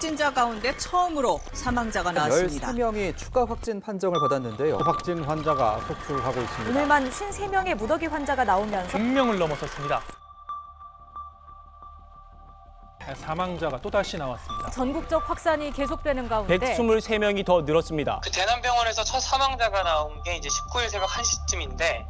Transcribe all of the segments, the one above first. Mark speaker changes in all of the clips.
Speaker 1: 확진자 가운데 처음으로 사망자가 나왔습니다.
Speaker 2: 13명이 추가 확진 판정을 받았는데요.
Speaker 3: 확진 환자가 속출하고 있습니다.
Speaker 4: 오늘만 53명의 무더기 환자가 나오면서
Speaker 5: 100명을 넘어섰습니다. 사망자가 또다시 나왔습니다.
Speaker 4: 전국적 확산이 계속되는 가운데
Speaker 6: 123명이 더 늘었습니다.
Speaker 7: 그 대남병원에서 첫 사망자가 나온 게 이제 19일 새벽 1시쯤인데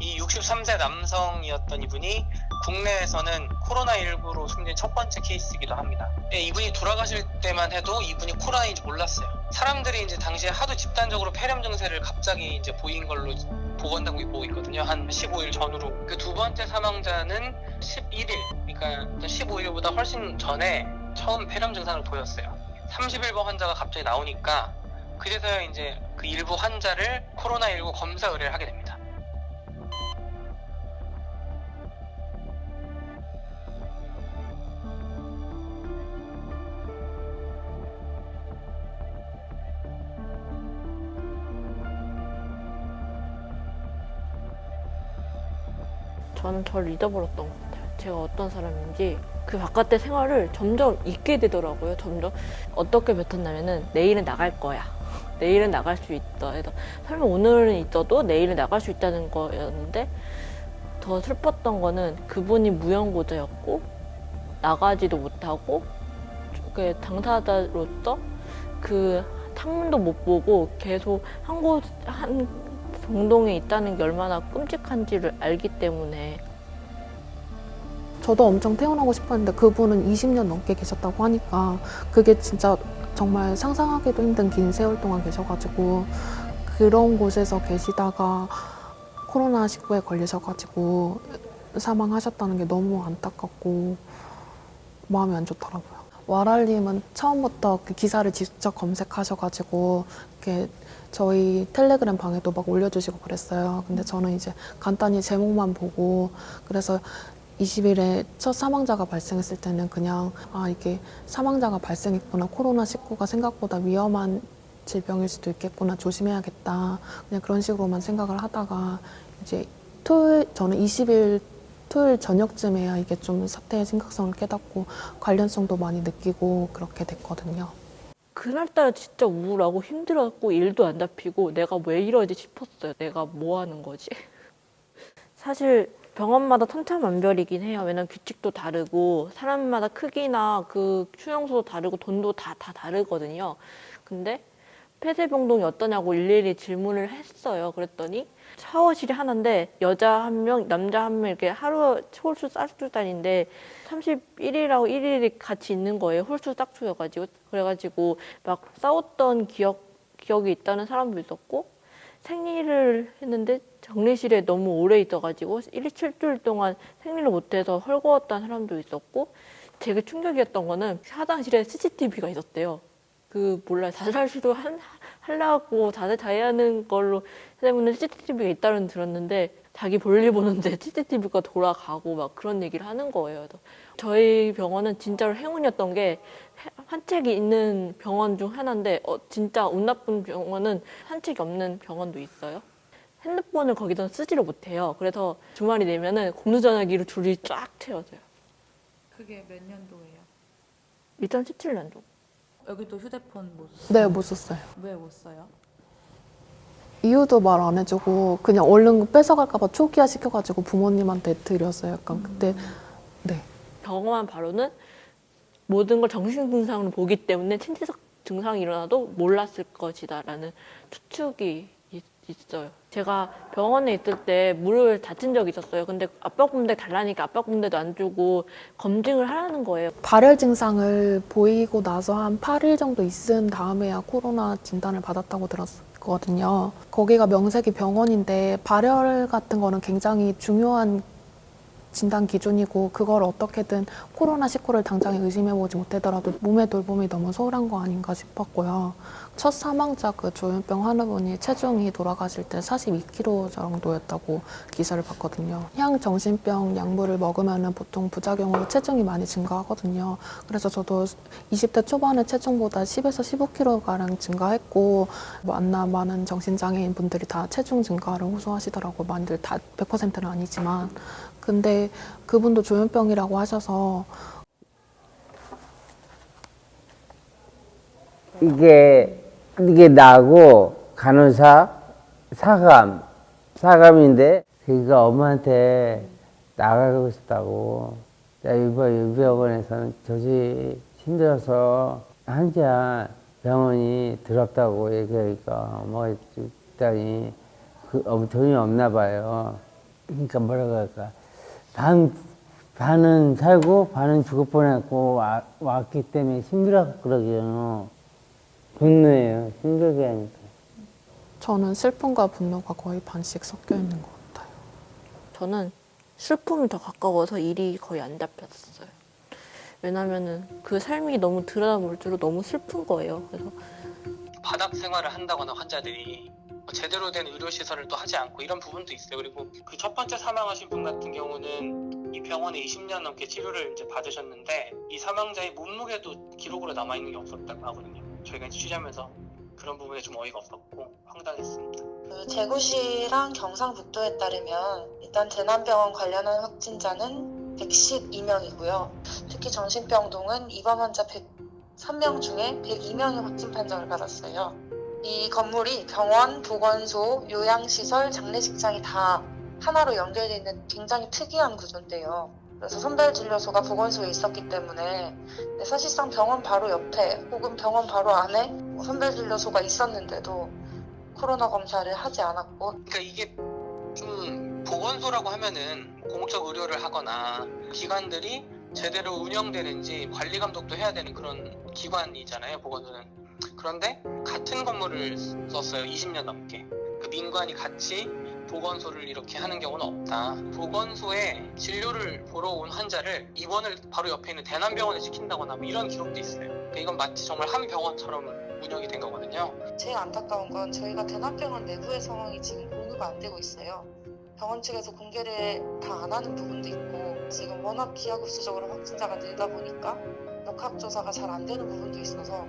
Speaker 7: 이 63세 남성이었던 이분이 국내에서는 코로나19로 숨진 첫 번째 케이스이기도 합니다. 이분이 돌아가실 때만 해도 이분이 코로나인지 몰랐어요. 사람들이 이제 당시에 하도 집단적으로 폐렴 증세를 갑자기 이제 보인 걸로 보건당국이 보고 있거든요. 한 15일 전후로. 그 두 번째 사망자는 11일, 그러니까 15일보다 훨씬 전에 처음 폐렴 증상을 보였어요. 31번 환자가 갑자기 나오니까 그제서야 이제 그 일부 환자를 코로나19 검사 의뢰를 하게 됩니다.
Speaker 8: 저는 저를 잊어버렸던 것 같아요. 제가 어떤 사람인지 그 바깥의 생활을 점점 잊게 되더라고요. 점점 어떻게 뱉었냐면은 내일은 나갈 거야. 내일은 나갈 수 있다. 해서 설마 오늘은 있어도 내일은 나갈 수 있다는 거였는데 더 슬펐던 거는 그분이 무연고자였고 나가지도 못하고 그 당사자로서 그 창문도 못 보고 계속 한 병동에 있다는 게 얼마나 끔찍한지를 알기 때문에.
Speaker 9: 저도 엄청 퇴원하고 싶었는데 그분은 20년 넘게 계셨다고 하니까 그게 진짜 정말 상상하기도 힘든 긴 세월 동안 계셔가지고 그런 곳에서 계시다가 코로나19에 걸리셔가지고 사망하셨다는 게 너무 안타깝고 마음이 안 좋더라고요. 와랄님은 처음부터 그 기사를 직접 검색하셔가지고 이렇게 저희 텔레그램 방에도 막 올려주시고 그랬어요. 근데 저는 이제 간단히 제목만 보고 그래서 20일에 첫 사망자가 발생했을 때는 그냥 이게 사망자가 발생했구나, 코로나19가 생각보다 위험한 질병일 수도 있겠구나, 조심해야겠다, 그냥 그런 식으로만 생각을 하다가 이제 저는 20일 토요일 저녁쯤에야 이게 좀 사태의 심각성을 깨닫고 관련성도 많이 느끼고 그렇게 됐거든요.
Speaker 8: 그날따라 진짜 우울하고 힘들었고 일도 안 잡히고 내가 왜 이러지 싶었어요. 내가 뭐 하는 거지? 사실 병원마다 천차만별이긴 해요. 왜냐면 규칙도 다르고 사람마다 크기나 그 수용소도 다르고 돈도 다 다르거든요. 근데 폐쇄병동이 어떠냐고 일일이 질문을 했어요. 그랬더니 샤워실이 하나인데 여자 한 명, 남자 한 명 이렇게 하루 홀수 짝수 다니는데 31일하고 1일이 같이 있는 거예요. 홀수 짝수여가지고. 그래가지고 막 싸웠던 기억이 있다는 사람도 있었고 생리를 했는데 격리실에 너무 오래 있어가지고 7주일 동안 생리를 못해서 헐거웠다는 사람도 있었고 되게 충격이었던 거는 화장실에 CCTV가 있었대요. 자살 시도 하려고 자해하는 걸로 때문에 CCTV가 있다는 들었는데 자기 볼일 보는데 CCTV가 돌아가고 막 그런 얘기를 하는 거예요. 그래서 저희 병원은 진짜로 행운이었던 게 환책이 있는 병원 중 하나인데 진짜 운 나쁜 병원은 환책이 없는 병원도 있어요. 핸드폰을 거기다 쓰지를 못해요. 그래서 주말이 되면은 공중전화기로 줄이 쫙 채워져요.
Speaker 10: 그게 몇 년도예요?
Speaker 8: 2017년도.
Speaker 10: 여기도 휴대폰 못 써요?
Speaker 9: 네, 못 썼어요.
Speaker 10: 왜 못 써요?
Speaker 9: 이유도 말 안 해주고 그냥 얼른 뺏어갈까봐 초기화 시켜가지고 부모님한테 드렸어요. 약간 그때 네.
Speaker 8: 경험한 바로는 모든 걸 정신 증상으로 보기 때문에 신체적 증상이 일어나도 몰랐을 것이다라는 추측이 있어요. 제가 병원에 있을 때 물을 다친 적이 있었어요. 근데 압박붕대 달라니까 압박붕대도 안 주고 검진을 하라는 거예요.
Speaker 9: 발열 증상을 보이고 나서 한 8일 정도 있은 다음에야 코로나 진단을 받았다고 들었거든요. 거기가 명색이 병원인데 발열 같은 거는 굉장히 중요한 진단 기준이고 그걸 어떻게든 코로나19를 당장에 의심해보지 못하더라도 몸의 돌봄이 너무 소홀한 거 아닌가 싶었고요. 첫 사망자 그 조현병 환우분이 체중이 돌아가실 때 42kg 정도였다고 기사를 봤거든요. 향정신병 약물을 먹으면 보통 부작용으로 체중이 많이 증가하거든요. 그래서 저도 20대 초반에 체중보다 10에서 15kg가량 증가했고 만나 많은 정신장애인 분들이 다 체중 증가를 호소하시더라고요. 많이들 다 100%는 아니지만. 근데 그분도 조현병이라고 하셔서
Speaker 11: 이게 나고 간호사, 사감인데 그러니까 엄마한테 나가고 싶다고. 이번 병원에서는 도저히 힘들어서 한자 병원이 더럽다고 얘기하니까 엄마가 있다니 돈이 없나 봐요. 그러니까 뭐라고 할까. 반은 살고 반은 죽을 뻔했고 왔기 때문에 힘들어서 그러게요. 분노해요. 힘들게 하니까.
Speaker 9: 저는 슬픔과 분노가 거의 반씩 섞여 있는 것 같아요.
Speaker 8: 저는 슬픔이 더 가까워서 일이 거의 안 잡혔어요. 왜냐면은 그 삶이 너무 들여다볼수록 너무 슬픈 거예요. 그래서
Speaker 7: 바닥 생활을 한다거나 환자들이 제대로 된 의료시설을 또 하지 않고 이런 부분도 있어요. 그리고 그 첫 번째 사망하신 분 같은 경우는 이 병원에 20년 넘게 치료를 이제 받으셨는데 이 사망자의 몸무게도 기록으로 남아있는 게 없었다고 하거든요. 저희가 이제 취재하면서 그런 부분에 좀 어이가 없었고 황당했습니다.
Speaker 12: 그 제주시랑 경상북도에 따르면 일단 대남병원 관련한 확진자는 112명이고요. 특히 정신병동은 입원 환자 103명 중에 102명이 확진 판정을 받았어요. 이 건물이 병원, 보건소, 요양시설, 장례식장이 다 하나로 연결되어 있는 굉장히 특이한 구조인데요. 그래서 선별진료소가 보건소에 있었기 때문에 사실상 병원 바로 옆에 혹은 병원 바로 안에 선별진료소가 있었는데도 코로나 검사를 하지 않았고,
Speaker 7: 그러니까 이게 좀 보건소라고 하면은 공적 의료를 하거나 기관들이 제대로 운영되는지 관리 감독도 해야 되는 그런 기관이잖아요, 보건소는. 그런데 같은 건물을 썼어요, 20년 넘게. 그 민관이 같이 보건소를 이렇게 하는 경우는 없다. 보건소에 진료를 보러 온 환자를 입원을 바로 옆에 있는 대남병원에 시킨다거나 뭐 이런 기록도 있어요. 그러니까 이건 마치 정말 한 병원처럼 운영이 된 거거든요.
Speaker 12: 제일 안타까운 건 저희가 대남병원 내부의 상황이 지금 공유가 안 되고 있어요. 병원 측에서 공개를 다 안 하는 부분도 있고, 지금 워낙 기하급수적으로 확진자가 늘다 보니까 역학조사가 잘 안 되는 부분도 있어서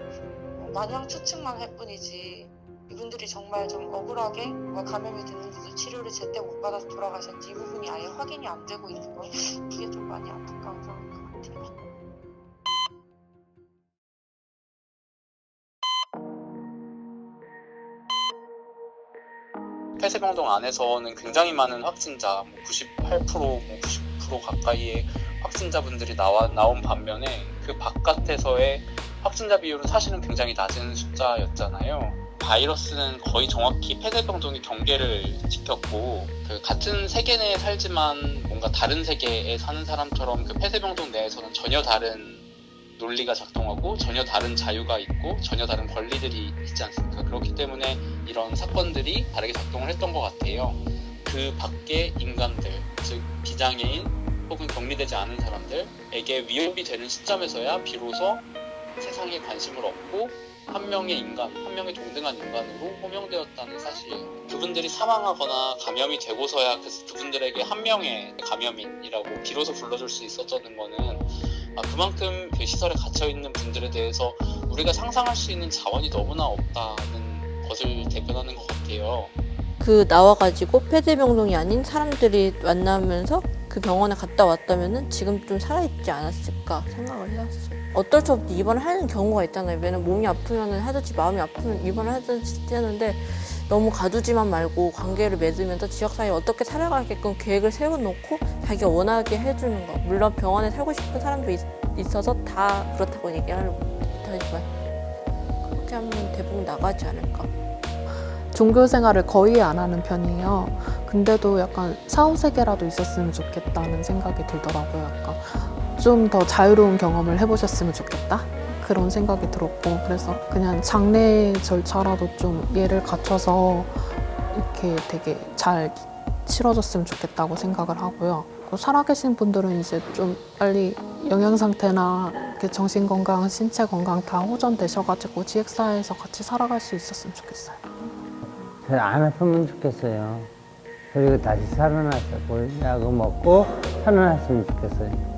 Speaker 12: 마냥 추측만 할 뿐이지 이분들이 정말 좀 억울하게 감염이 됐는데도 치료를 제때 못 받아서 돌아가셨는지 이 부분이 아예 확인이 안 되고 있는 거, 그게 좀 많이 안타까운 상황인 것 같아요.
Speaker 7: 폐쇄병동 안에서는 굉장히 많은 확진자, 98%, 90% 가까이의 확진자분들이 나온 반면에 그 바깥에서의 확진자 비율은 사실은 굉장히 낮은 숫자였잖아요. 바이러스는 거의 정확히 폐쇄병동이 경계를 지켰고, 그 같은 세계 내에 살지만 뭔가 다른 세계에 사는 사람처럼 그 폐쇄병동 내에서는 전혀 다른 논리가 작동하고 전혀 다른 자유가 있고 전혀 다른 권리들이 있지 않습니까? 그렇기 때문에 이런 사건들이 다르게 작동을 했던 것 같아요. 그 밖의 인간들, 즉 비장애인 혹은 격리되지 않은 사람들에게 위협이 되는 시점에서야 비로소 세상에 관심을 얻고 한 명의 인간, 한 명의 동등한 인간으로 호명되었다는 사실. 그분들이 사망하거나 감염이 되고서야 그분들에게 한 명의 감염인이라고 비로소 불러줄 수 있었다는 거는 그만큼 그 시설에 갇혀있는 분들에 대해서 우리가 상상할 수 있는 자원이 너무나 없다는 것을 대변하는 것 같아요.
Speaker 8: 그 나와가지고 폐쇄병동이 아닌 사람들이 만나면서 그 병원에 갔다 왔다면은 지금 좀 살아있지 않았을까 생각을 해왔어요. 어쩔 수 없이 입원을 하는 경우가 있잖아요. 왜냐면 몸이 아프면은 하든지 마음이 아프면 입원을 하든지 하는데 너무 가두지만 말고 관계를 맺으면서 지역사회에 어떻게 살아가게끔 계획을 세워놓고 자기가 원하게 해주는 거. 물론 병원에 살고 싶은 사람도 있어서 다 그렇다고 얘기하는 못하지만 그렇게 하면 대부분 나가지 않을까.
Speaker 9: 종교 생활을 거의 안 하는 편이에요. 근데도 약간 사후세계라도 있었으면 좋겠다는 생각이 들더라고요. 약간 좀 더 자유로운 경험을 해보셨으면 좋겠다? 그런 생각이 들었고, 그래서 그냥 장례 절차라도 좀 예를 갖춰서 이렇게 되게 잘 치러졌으면 좋겠다고 생각을 하고요. 살아계신 분들은 이제 좀 빨리 영양 상태나 이렇게 정신 건강, 신체 건강 다 호전되셔가지고 지역사회에서 같이 살아갈 수 있었으면 좋겠어요.
Speaker 11: 안 아프면 좋겠어요. 그리고 다시 살아나서 약 먹고 살아났으면 좋겠어요.